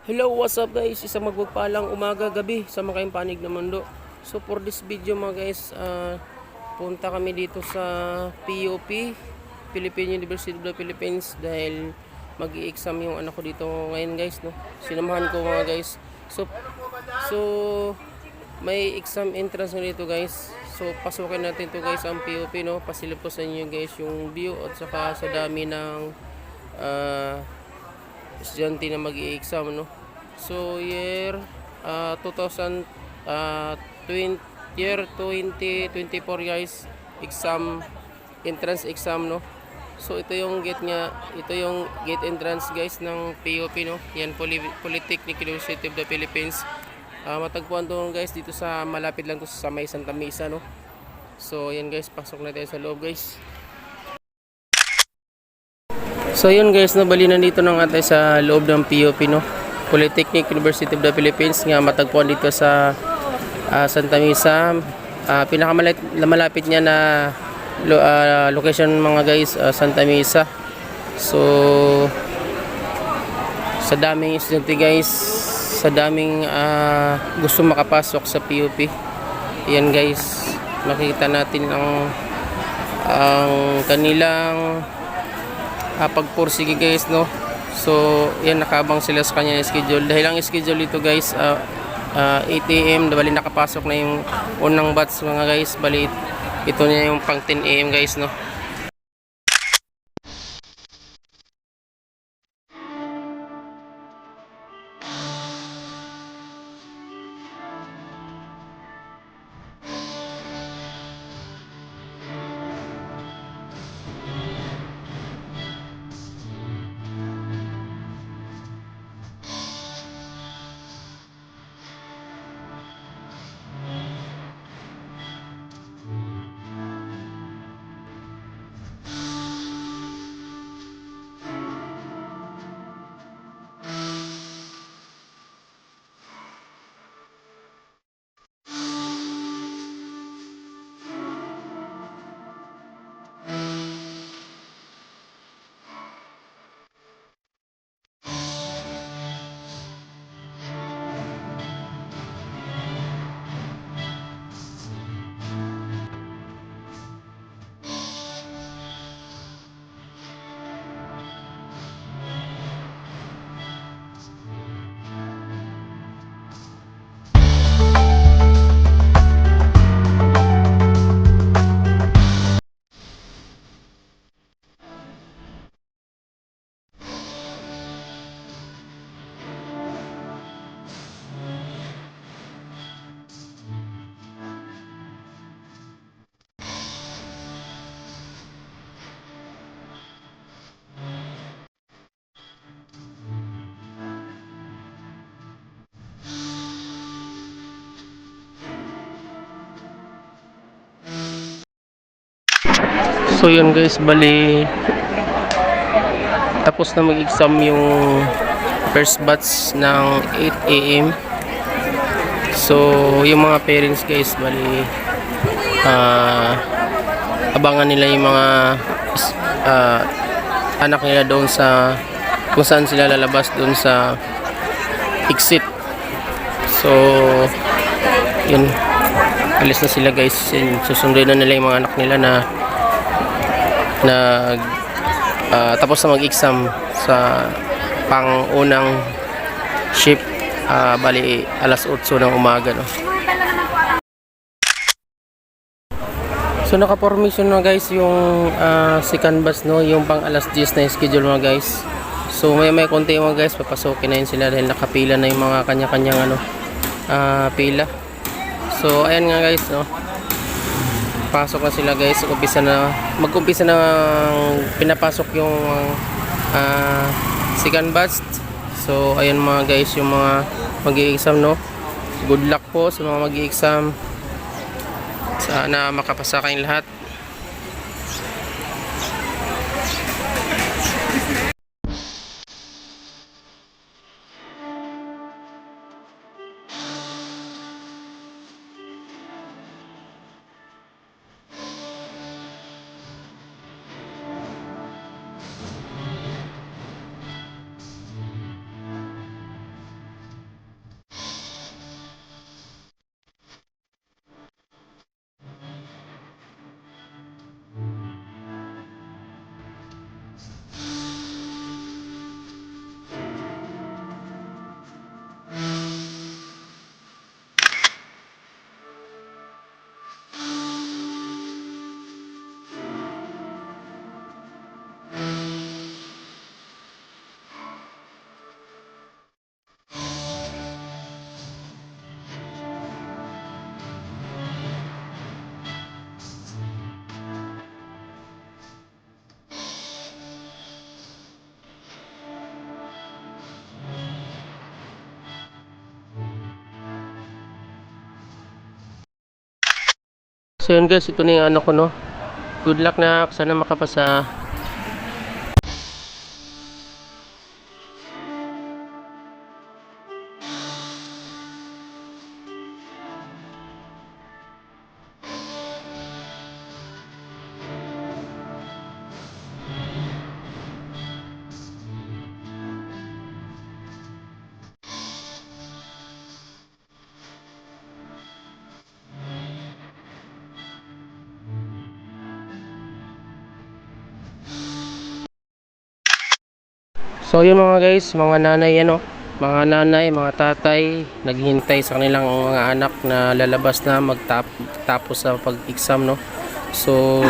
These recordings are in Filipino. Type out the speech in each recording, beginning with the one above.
Hello, what's up guys? Isang magpagpalang umaga, gabi sa mga kayong panig na mundo. So for this video mga guys, punta kami dito sa PUP, Philippine University of the Philippines, dahil mag-i-exam yung anak ko dito ngayon guys, no? Sinamahan ko mga guys. So may exam entrance na dito guys. So pasukin natin to guys ang PUP, no? Pasilip ko sa inyo guys yung view at saka sa dami ng estudyante na mag-i-exam, no? So year 2024 guys, exam entrance exam, no? So ito yung gate niya, ito yung gate entrance guys ng PUP, no? Yan, Polytechnic University of the Philippines. Matagpuan to guys dito sa malapit lang to sa may Santa Mesa, no? So yan guys, pasok na tayo sa loob guys. So yun guys, nabali na dito ng atay sa loob ng PUP, no? Polytechnic University of the Philippines, nga matagpuan dito sa Santa Mesa. Pinakamalapit niya na location mga guys, Santa Mesa. So sa daming estudyante guys, sa daming gusto makapasok sa PUP. Yan guys, makikita natin ang kanilang pagpursige guys, no? So yan, nakabang sila sa kanya schedule. Dahil ang schedule dito guys, 8 AM, bali nakapasok na yung unang batch mga guys. Bali ito niya yung pang 10 AM guys, no? So yun guys, bali tapos na mag-exam yung first batch ng 8 AM. So yung mga parents guys, bali abangan nila yung mga anak nila doon sa kung saan sila lalabas doon sa exit. So yun, alis na sila guys. Susunduin na nila yung mga anak nila na tapos na mag-exam sa pang-unang shift, bali alas 8 ng umaga, no? So naka-formation na guys yung second batch, no? Yung pang alas 10 na schedule mga guys. So may konti mga guys, papasokin na yun sila dahil nakapila na yung mga kanya-kanyang pila. So ayan nga guys, no? Pasok na sila guys, mag-umpisa na pinapasok yung second batch. So ayan mga guys, yung mga mag-i-exam, no? Good luck po sa mga mag-i-exam. Sana makapasa kayong lahat. So yun guys, ito na yung ano ko, no. Good luck na, sana makapasa. So yun mga guys, mga nanay ano, mga nanay, mga tatay naghihintay sa kanilang mga anak na lalabas na magtapos sa pag-exam, no. So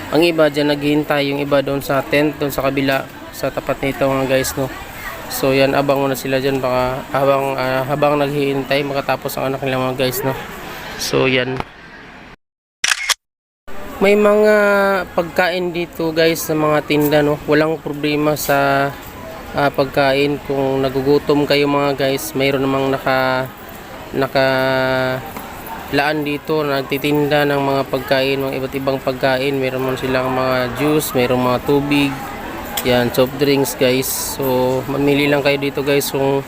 ang iba diyan naghihintay, yung iba doon sa tent doon sa kabila sa tapat nito mga guys, no. So yan, abang muna sila diyan baka habang naghihintay makatapos ang anak nila mga guys, no. So yan. May mga pagkain dito guys sa mga tinda, no. Walang problema sa pagkain. Kung nagugutom kayo mga guys, mayroon namang naka laan dito na nagtitinda ng mga pagkain, mga iba't ibang pagkain. Mayroon man silang mga juice, mayroon mga tubig, yan, soft drinks guys. So mamili lang kayo dito guys kung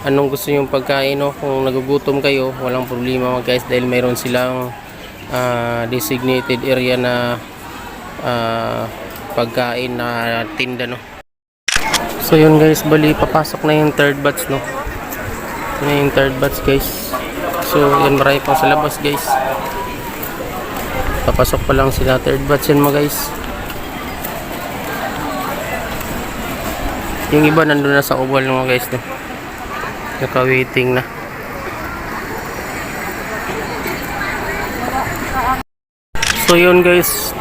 anong gusto nyong pagkain, no. Kung nagugutom kayo, walang problema mga guys, dahil mayroon silang designated area na pagkain na tinda, no. So yun guys, bali papasok na yung third batch, no. Ito na yung third batch guys. So yan, marami pang sa labas guys. Papasok pa lang sila, third batch yan mga guys. Yung iba nandun na sa oval mga guys, no. Naka-waiting na. So yun guys,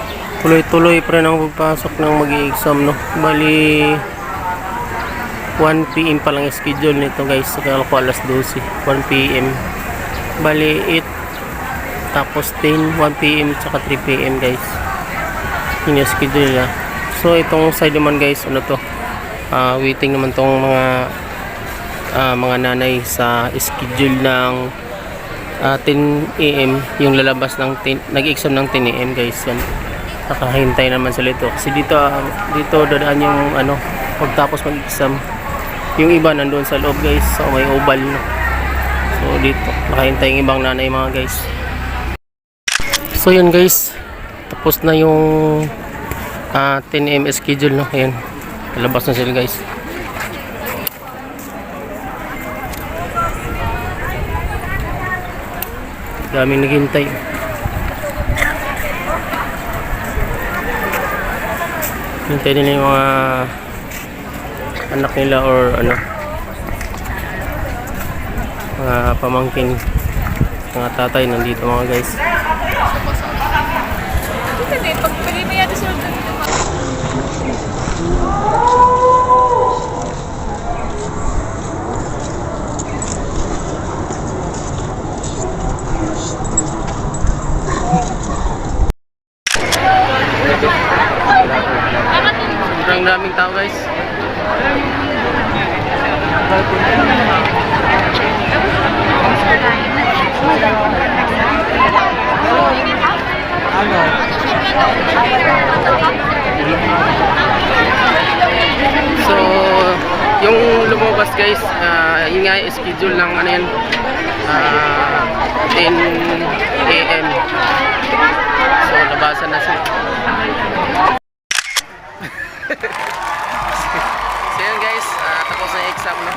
tuloy-tuloy pa rin ang pagpasok ng mag-i-exam, no. Bali 1 PM pa lang yung schedule nito guys. Kaya ako alas 12, 1 PM. Bali 8, tapos 10, 1 PM, tsaka 3 PM guys. Yun yung schedule nila. So itong side naman guys, ano to, waiting naman tong mga nanay sa schedule ng 10 AM. Yung lalabas ng nag-exam ng 10 AM guys. Yan, nakahintay naman sila ito kasi dito dadaan yung ano pagtapos mag-exam. Yung iba nandoon sa loob guys, so may oval, no? So dito nakahintay yung ibang nanay mga guys. So yun guys, tapos na yung 10 AM schedule, no. Ayan, lalabas na sila guys. Daming naghintay. Hintay nila yung mga anak nila or ano, mga pamangkin, mga tatay nandito mga guys. Sobrang daming tao guys. So yung lumabas guys, yun nga schedule ng ano yan, 10 AM. So labasan na siya. So yun guys, tapos na yung exam, no?